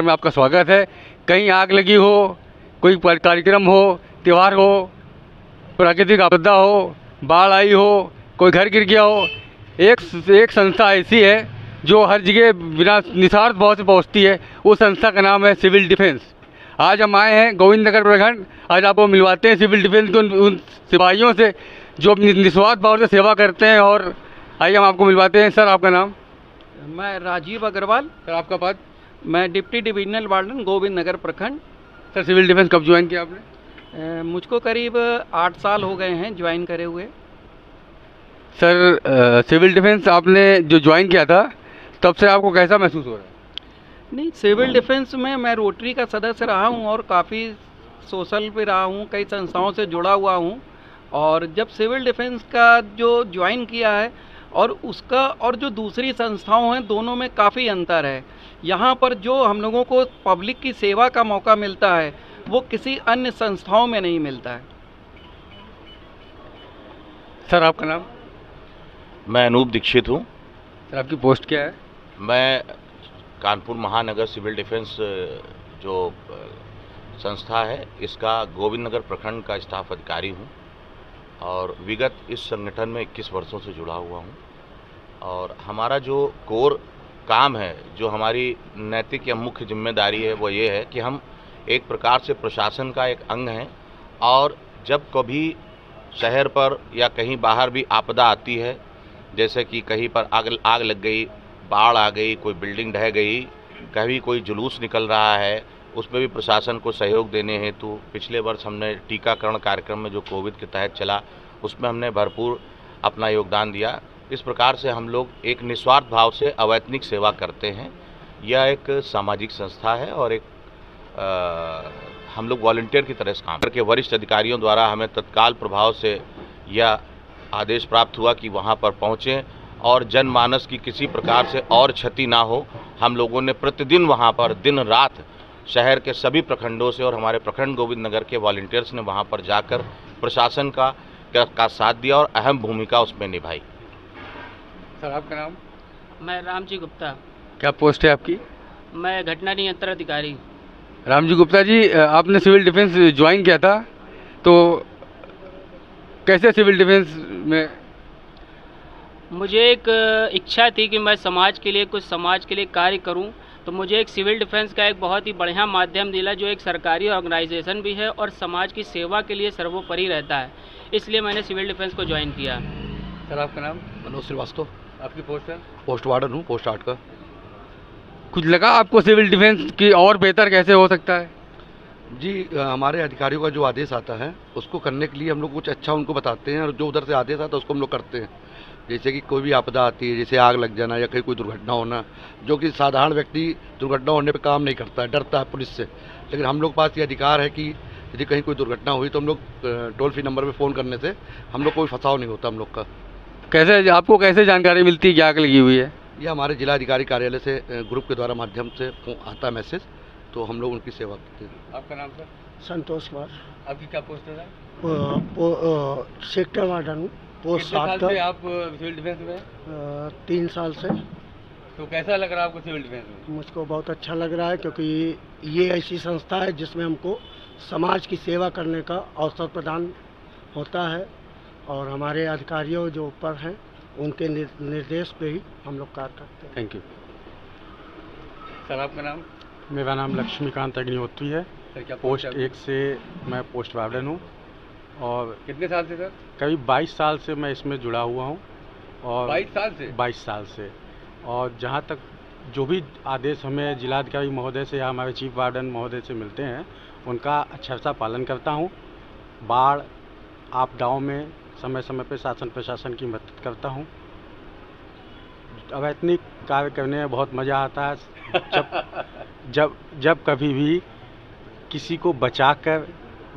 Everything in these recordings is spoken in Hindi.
कार्यक्रम में आपका स्वागत है। कहीं आग लगी हो, कोई कार्यक्रम हो, त्यौहार हो, प्राकृतिक आपदा हो, बाढ़ आई हो, कोई घर गिर गया हो, एक संस्था ऐसी है जो हर जगह बिना निस्वार्थ भाव से पहुँचती है। उस संस्था का नाम है सिविल डिफेंस। आज हम आए हैं गोविंद नगर प्रखंड। आज आपको मिलवाते हैं सिविल डिफेंस के उन सिपाहियों से जो निस्वार्थ भाव से सेवा करते हैं। और आइए हम आपको मिलवाते हैं। सर, आपका नाम? मैं राजीव अग्रवाल। सर, आपका पद? मैं deputy divisional warden Govind Nagar प्रखंड। सर, सिविल डिफेंस कब ज्वाइन किया आपने? मुझको करीब 8 साल हो गए हैं ज्वाइन करे हुए। सर, सिविल डिफेंस आपने जो ज्वाइन किया था तब से आपको कैसा महसूस हो रहा है? नहीं, सिविल डिफेंस में मैं रोटरी का सदस्य रहा हूं और काफ़ी सोशल पे रहा हूं, कई संस्थाओं से जुड़ा हुआ हूं। और जब सिविल डिफेंस का जो ज्वाइन किया है और उसका और जो दूसरी संस्थाओं हैं, दोनों में काफ़ी अंतर है। यहाँ पर जो हम लोगों को पब्लिक की सेवा का मौका मिलता है वो किसी अन्य संस्थाओं में नहीं मिलता है। सर, आपका नाम? मैं अनूप दीक्षित हूँ। सर, आपकी पोस्ट क्या है? मैं कानपुर महानगर सिविल डिफेंस जो संस्था है इसका गोविंद नगर प्रखंड का स्टाफ अधिकारी हूँ और विगत इस संगठन में 21 वर्षों से जुड़ा हुआ हूँ। और हमारा जो कोर काम है, जो हमारी नैतिक या मुख्य जिम्मेदारी है, वो ये है कि हम एक प्रकार से प्रशासन का एक अंग हैं। और जब कभी शहर पर या कहीं बाहर भी आपदा आती है, जैसे कि कहीं पर आग लग गई, बाढ़ आ गई, कोई बिल्डिंग ढह गई, कभी कोई जुलूस निकल रहा है, उसमें भी प्रशासन को सहयोग देने हेतु पिछले वर्ष हमने टीकाकरण कार्यक्रम में जो कोविड के तहत चला उसमें हमने भरपूर अपना योगदान दिया। इस प्रकार से हम लोग एक निस्वार्थ भाव से अवैतनिक सेवा करते हैं। यह एक सामाजिक संस्था है और एक हम लोग वॉलंटियर की तरह से काम करके वरिष्ठ अधिकारियों द्वारा हमें तत्काल प्रभाव से यह आदेश प्राप्त हुआ कि वहाँ पर पहुँचें और जनमानस की किसी प्रकार से और क्षति ना हो। हम लोगों ने प्रतिदिन वहाँ पर दिन रात शहर के सभी प्रखंडों से और हमारे प्रखंड गोविंद नगर के वॉलंटियर्स ने वहाँ पर जाकर प्रशासन का साथ दिया और अहम भूमिका उसमें निभाई। सर, आपका नाम? मैं रामजी गुप्ता। क्या पोस्ट है आपकी? मैं घटना नियंत्रण अधिकारी। रामजी गुप्ता जी, आपने सिविल डिफेंस ज्वाइन किया था, तो कैसे सिविल डिफेंस में? मुझे एक इच्छा थी कि मैं समाज के लिए कार्य करूं, तो मुझे एक सिविल डिफेंस का एक बहुत ही बढ़िया माध्यम मिला जो एक सरकारी ऑर्गेनाइजेशन भी है और समाज की सेवा के लिए सर्वोपरि रहता है। इसलिए मैंने सिविल डिफेंस को ज्वाइन किया। सर, आपका नाम? मनोज श्रीवास्तव। आपकी पोस्ट है? पोस्ट वार्डन हूँ, पोस्ट 8 का। कुछ लगा आपको सिविल डिफेंस की और बेहतर कैसे हो सकता है? जी, हमारे अधिकारियों का जो आदेश आता है उसको करने के लिए हम लोग कुछ अच्छा उनको बताते हैं और जो उधर से आदेश आता है उसको हम लोग करते हैं। जैसे कि कोई भी आपदा आती है, जैसे आग लग जाना या कहीं कोई दुर्घटना होना, जो कि साधारण व्यक्ति दुर्घटना होने पे काम नहीं करता है, डरता है पुलिस से। लेकिन हम लोग के पास ये अधिकार है कि यदि कहीं कोई दुर्घटना हुई तो हम लोग टोल फ्री नंबर पे फ़ोन करने से हम लोग कोई फंसाव नहीं होता हम लोग का। कैसे आपको कैसे जानकारी मिलती है कि आग लगी हुई है? ये हमारे जिला अधिकारी कार्यालय से ग्रुप के द्वारा माध्यम से आता है मैसेज, तो हम लोग उनकी सेवा करते हैं। आपका नाम सर? संतोष कुमार। आपकी क्या पोस्ट है? सेक्टर वार्डन हूँ, पोस्ट 7 का। आप सिविल डिफेंस में? 3 साल से। तो कैसा लग रहा है आपको सिविल डिफेंस में? मुझको बहुत अच्छा लग रहा है क्योंकि ये ऐसी संस्था है जिसमें हमको समाज की सेवा करने का अवसर प्रदान होता है और हमारे अधिकारियों जो ऊपर हैं उनके निर्देश पे ही हम लोग कार्य करते हैं। Thank you. सर, आपका नाम? मेरा नाम लक्ष्मीकांत अग्निहोत्री है। सर, क्या पोस्ट 1 से मैं पोस्ट वार्डन हूँ और कितने साल से सर? करीब 22 साल से मैं इसमें जुड़ा हुआ हूँ। और 22 साल से? 22 साल से। और जहाँ तक जो भी आदेश हमें जिलाधिकारी महोदय से या हमारे चीफ वार्डन महोदय से मिलते हैं उनका अच्छा सा पालन करता हूँ। बाढ़ आपदाओं में समय समय पर शासन प्रशासन की मदद करता हूँ। अवैतनिक कार्य करने में बहुत मज़ा आता है। जब कभी भी किसी को बचाकर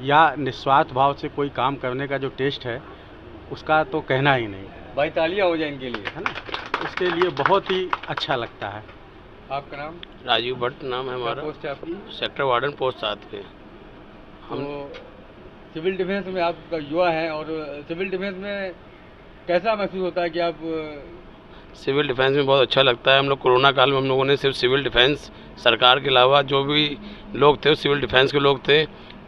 या निस्वार्थ भाव से कोई काम करने का जो टेस्ट है उसका तो कहना ही नहीं। भाई तालियां हो जाए इनके लिए, है ना? इसके लिए बहुत ही अच्छा लगता है। आपका नाम? राजीव भट्ट नाम है हमारा। पोस्ट है आपकी? सेक्टर वार्डन पोस्ट 7 पे। हम सिविल डिफेंस में आपका युवा है और सिविल डिफेंस में कैसा महसूस होता है कि आप? सिविल डिफेंस में बहुत अच्छा लगता है। हम लोग कोरोना काल में हम लोगों ने सिर्फ सिविल डिफेंस, सरकार के अलावा जो भी लोग थे सिविल डिफेंस के लोग थे।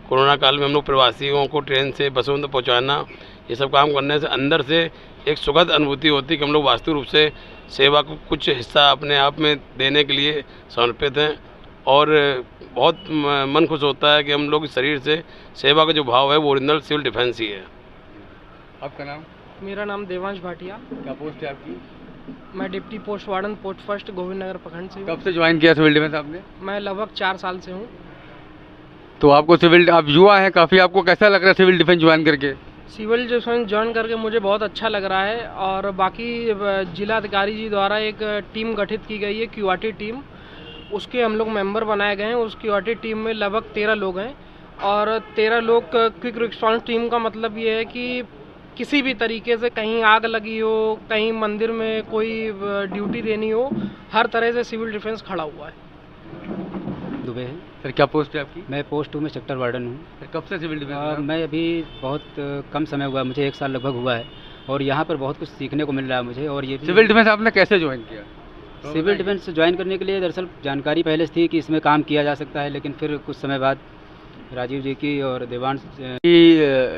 कोरोना काल में हम लोग प्रवासियों को ट्रेन से बसों में पहुँचाना, ये सब काम करने से अंदर से एक सुखद अनुभूति होती है कि हम लोग वास्तविक रूप से सेवा को कुछ हिस्सा अपने आप में देने के लिए समर्पित हैं। और बहुत मन खुश होता है कि हम लोग शरीर से सेवा का जो भाव है वो ओरिजिनल सिविल डिफेंस ही है। आपका नाम? मेरा नाम देवांश भाटिया। क्या पोस्ट है आपकी? मैं deputy post warden post first Govind Nagar प्रखंड से हूँ। कब से ज्वाइन किया सिविल डिफेंस आपने? मैं लगभग 4 साल से हूँ। तो आपको सिविल, आप युवा हैं काफ़ी, आपको कैसा लग रहा है सिविल डिफेंस ज्वाइन करके? सिविल डिफेंस ज्वाइन करके मुझे बहुत अच्छा लग रहा है। और बाकी जिला अधिकारी जी द्वारा एक टीम गठित की गई है, क्यूआरटी टीम, उसके हम लोग मेंबर बनाए गए हैं। उस क्यूआरटी टीम में लगभग 13 लोग हैं। और 13 लोग क्विक रिस्पॉन्स टीम का मतलब ये है कि किसी भी तरीके से कहीं आग लगी हो, कहीं मंदिर में कोई ड्यूटी देनी हो, हर तरह से सिविल डिफेंस खड़ा हुआ है। दुबे है सर। क्या पोस्ट है आपकी? मैं पोस्ट 2 में सेक्टर वार्डन हूँ। सर कब से सिविल डिफेंस? मैं अभी बहुत कम समय हुआ, मुझे 1 साल लगभग हुआ है। और यहाँ पर बहुत कुछ सीखने को मिल रहा है मुझे। और ये सिविल डिफेंस आपने कैसे ज्वाइन किया? सिविल डिफेंस ज्वाइन करने के लिए दरअसल जानकारी पहले से थी कि इसमें काम किया जा सकता है, लेकिन फिर कुछ समय बाद राजीव जी की और देवांश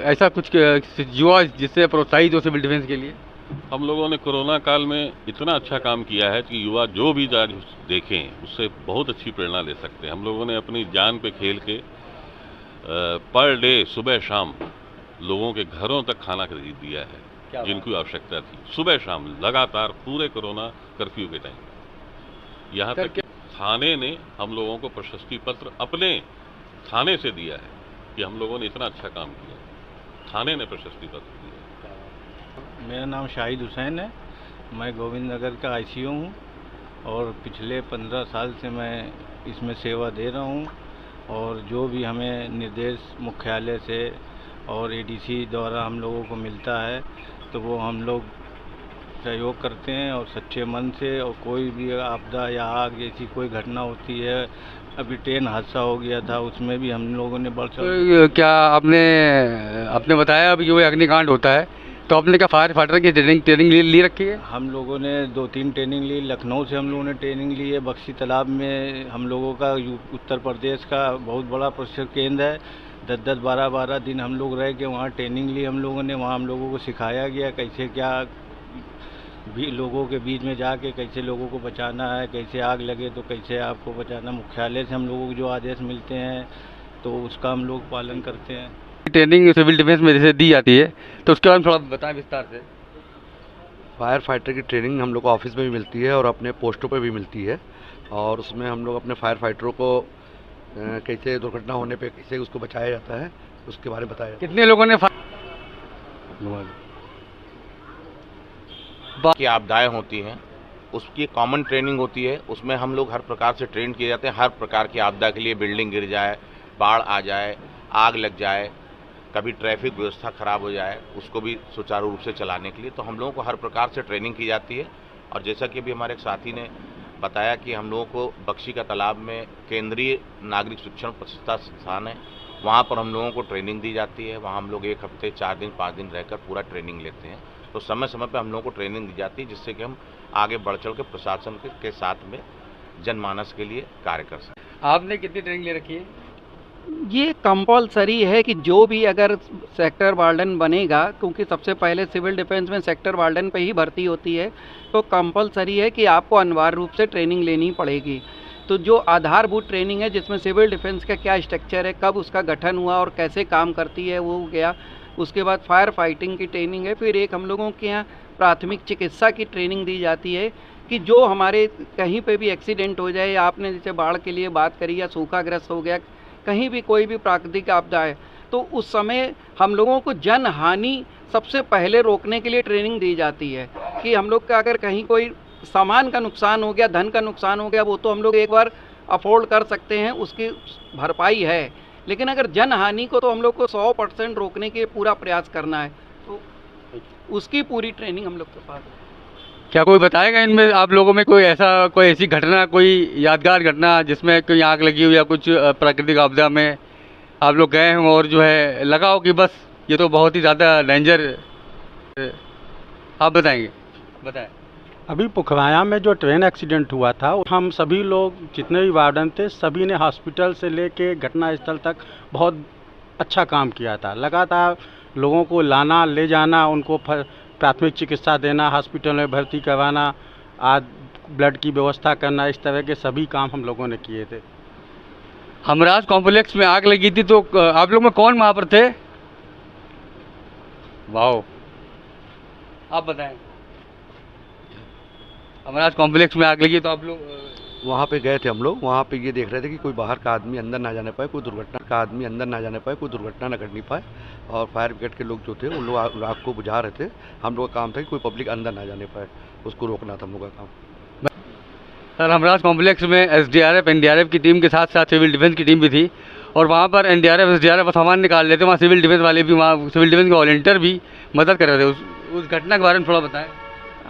ऐसा कुछ युवा जिससे प्रोत्साहित हो सिविल डिफेंस के लिए? हम लोगों ने कोरोना काल में इतना अच्छा काम किया है कि युवा जो भी आज देखें उससे बहुत अच्छी प्रेरणा ले सकते हैं। हम लोगों ने अपनी जान पे खेल के पर डे सुबह शाम लोगों के घरों तक खाना खरीद दिया है जिनको आवश्यकता थी। सुबह शाम लगातार पूरे कोरोना कर्फ्यू के टाइम यहाँ तक कि थाने ने हम लोगों को प्रशस्ति पत्र अपने थाने से दिया है कि हम लोगों ने इतना अच्छा काम किया। थाने ने प्रशस्ति पत्र दिया। मेरा नाम शाहिद हुसैन है। मैं गोविंद नगर का आईसीयू हूँ और पिछले 15 साल से मैं इसमें सेवा दे रहा हूँ। और जो भी हमें निर्देश मुख्यालय से और एडीसी द्वारा हम लोगों को मिलता है तो वो हम लोग सहयोग करते हैं और सच्चे मन से। और कोई भी आपदा या आग जैसी कोई घटना होती है, अभी ट्रेन हादसा हो गया था, उसमें भी हम लोगों ने बढ़ चढ़। क्या आपने बताया अभी जो अग्निकांड होता है तो आपने क्या फायर फाइटर की ट्रेनिंग ली रखी है? हम लोगों ने 2-3 ट्रेनिंग ली। लखनऊ से हम लोगों ने ट्रेनिंग ली है। बक्सी तालाब में हम लोगों का उत्तर प्रदेश का बहुत बड़ा प्रशिक्षण केंद्र है। 10-10, 12-12 दिन हम लोग रह के वहाँ ट्रेनिंग ली हम लोगों ने। वहाँ हम लोगों को सिखाया गया कैसे क्या भी लोगों के बीच में जाके कैसे लोगों को बचाना है, कैसे आग लगे तो कैसे आपको बचाना। मुख्यालय से हम लोगों को जो आदेश मिलते हैं तो उसका हम लोग पालन करते हैं। ट्रेनिंग सिविल डिफेंस में जैसे दी जाती है तो उसके बारे में थोड़ा बताएं विस्तार से। फायर फाइटर की ट्रेनिंग हम लोग को ऑफिस में भी मिलती है और अपने पोस्टों पे भी मिलती है। और उसमें हम लोग अपने फायर फाइटरों को कैसे दुर्घटना होने पे कैसे उसको बचाया जाता है उसके बारे में बताया। कितने लोगों ने की आपदाएं होती हैं उसकी कॉमन ट्रेनिंग होती है। उसमें हम लोग हर प्रकार से ट्रेन किए जाते हैं। हर प्रकार की आपदा के लिए, बिल्डिंग गिर जाए, बाढ़ आ जाए, आग लग जाए, कभी ट्रैफिक व्यवस्था खराब हो जाए, उसको भी सुचारू रूप से चलाने के लिए तो हम लोगों को हर प्रकार से ट्रेनिंग की जाती है। और जैसा कि अभी हमारे एक साथी ने बताया कि हम लोगों को बक्सी का तालाब में केंद्रीय नागरिक शिक्षण प्रतिष्ठा संस्थान है, वहाँ पर हम लोगों को ट्रेनिंग दी जाती है। वहाँ हम लोग 1 हफ्ते 4 दिन 5 दिन रहकर पूरा ट्रेनिंग लेते हैं। तो समय समय पर हम लोगों को ट्रेनिंग दी जाती है जिससे कि हम आगे बढ़ चढ़ के प्रशासन के साथ में जनमानस के लिए कार्य कर सकें। आपने कितनी ट्रेनिंग ले रखी है? ये कंपलसरी है कि जो भी अगर सेक्टर वार्डन बनेगा, क्योंकि सबसे पहले सिविल डिफेंस में सेक्टर वार्डन पे ही भर्ती होती है, तो कंपलसरी है कि आपको अनिवार्य रूप से ट्रेनिंग लेनी पड़ेगी। तो जो आधारभूत ट्रेनिंग है जिसमें सिविल डिफेंस का क्या स्ट्रक्चर है, कब उसका गठन हुआ और कैसे काम करती है वो गया। उसके बाद फायर फाइटिंग की ट्रेनिंग है। फिर एक हम लोगों के यहाँ प्राथमिक चिकित्सा की ट्रेनिंग दी जाती है कि जो हमारे कहीं पे भी एक्सीडेंट हो जाए, आपने जैसे बाढ़ के लिए बात करी या सूखाग्रस्त हो गया, कहीं भी कोई भी प्राकृतिक आपदा है तो उस समय हम लोगों को जन हानि सबसे पहले रोकने के लिए ट्रेनिंग दी जाती है कि हम लोग का अगर कहीं कोई सामान का नुकसान हो गया, धन का नुकसान हो गया, वो तो हम लोग एक बार अफोर्ड कर सकते हैं, उसकी भरपाई है। लेकिन अगर जन हानि को तो हम लोग को 100% रोकने के पूरा प्रयास करना है, तो उसकी पूरी ट्रेनिंग हम लोग के पास है। क्या कोई बताएगा इनमें आप लोगों में कोई ऐसी घटना, कोई यादगार घटना जिसमें कोई आग लगी हो या कुछ प्राकृतिक आपदा में आप लोग गए हों और जो है लगा हो कि बस ये तो बहुत ही ज़्यादा डेंजर, आप बताएंगे? बताएं। अभी पुखराया में जो ट्रेन एक्सीडेंट हुआ था, हम सभी लोग जितने भी वार्डन थे सभी ने हॉस्पिटल से लेके घटना स्थल तक बहुत अच्छा काम किया था। लगातार लोगों को लाना ले जाना, उनको प्राथमिक चिकित्सा देना, हॉस्पिटल में भर्ती करवाना, आज ब्लड की व्यवस्था करना, इस तरह के सभी काम हम लोगों ने किए थे। हमराज कॉम्प्लेक्स में आग लगी थी तो आप लोग में कौन वहाँ पर थे? वाह, आप बताएं। हमराज कॉम्प्लेक्स में आग लगी तो आप लोग वहाँ पे गए थे हम लोग। वहाँ पे ये देख रहे थे कि कोई बाहर का आदमी अंदर ना जाने पाए, कोई दुर्घटना ना घटनी पाए। और फायर ब्रिगेड के लोग जो थे उन लोग आग को बुझा रहे थे। हम लोग का काम था कि कोई पब्लिक अंदर ना जाने पाए, उसको रोकना था हम लोग का काम। सर, हमराज कॉम्प्लेक्स में एसडीआरएफ एनडीआरएफ की टीम के साथ साथ सिविल डिफेंस की टीम भी थी और वहाँ पर एनडीआरएफ एसडीआरएफ सामान निकाल लेते, वहाँ सिविल डिफेंस वाले भी, वहाँ सिविल डिफेंस के वॉलंटियर भी मदद कर रहे थे। उस घटना के बारे में थोड़ा बताएं।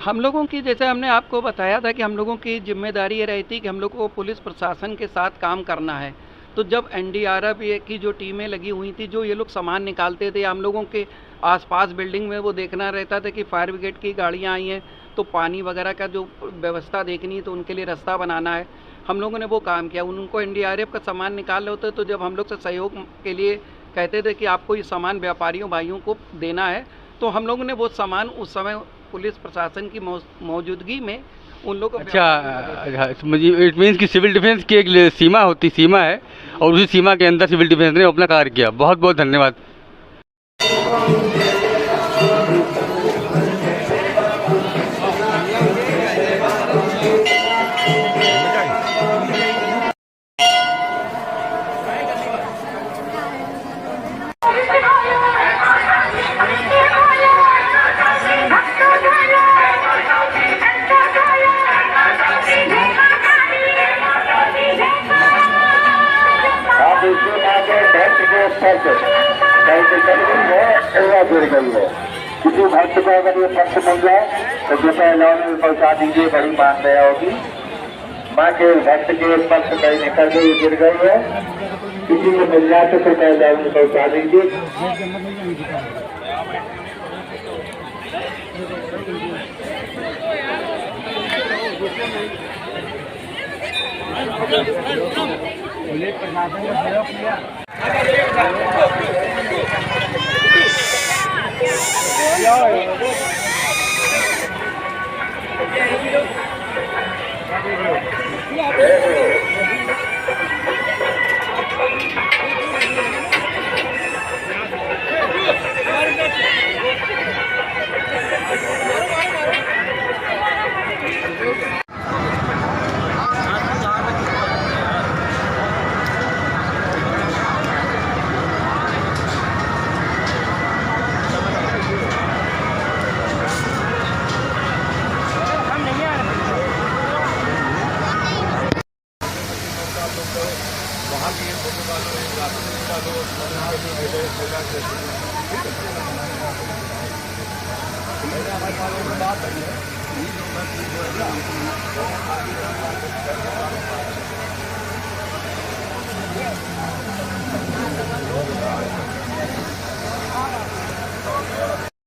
हम लोगों की, जैसे हमने आपको बताया था कि हम लोगों की जिम्मेदारी ये रहती कि हम लोग को पुलिस प्रशासन के साथ काम करना है। तो जब एनडीआरएफ की जो टीमें लगी हुई थी, जो ये लोग सामान निकालते थे, हम लोगों के आसपास बिल्डिंग में वो देखना रहता था कि फायर ब्रिगेड की गाड़ियाँ आई हैं तो पानी वगैरह का जो व्यवस्था देखनी है तो उनके लिए रास्ता बनाना है। हम लोगों ने वो काम किया। उनको एनडीआरएफ का सामान निकाल रहे होते तो जब हम लोग से सहयोग के लिए कहते थे कि आपको ये सामान व्यापारियों भाइयों को देना है, तो हम लोगों ने वो सामान उस समय पुलिस प्रशासन की मौजूदगी में उन लोगों को। अच्छा, इट मीन्स कि सिविल डिफेंस की एक सीमा है और उसी सीमा के अंदर सिविल डिफेंस ने अपना कार्य किया। बहुत बहुत धन्यवाद। किसी भक्त को अगर ये पक्ष मिल जाए तो कृपया लौने में पहुँचा दीजिए, बड़ी मान दया होगी। माँ के भक्त के पक्ष कहीं निकल गई, गिर गई है, किसी को मिल जाए तो कृपया लौने में पहुँचा दीजिए। ठीक है।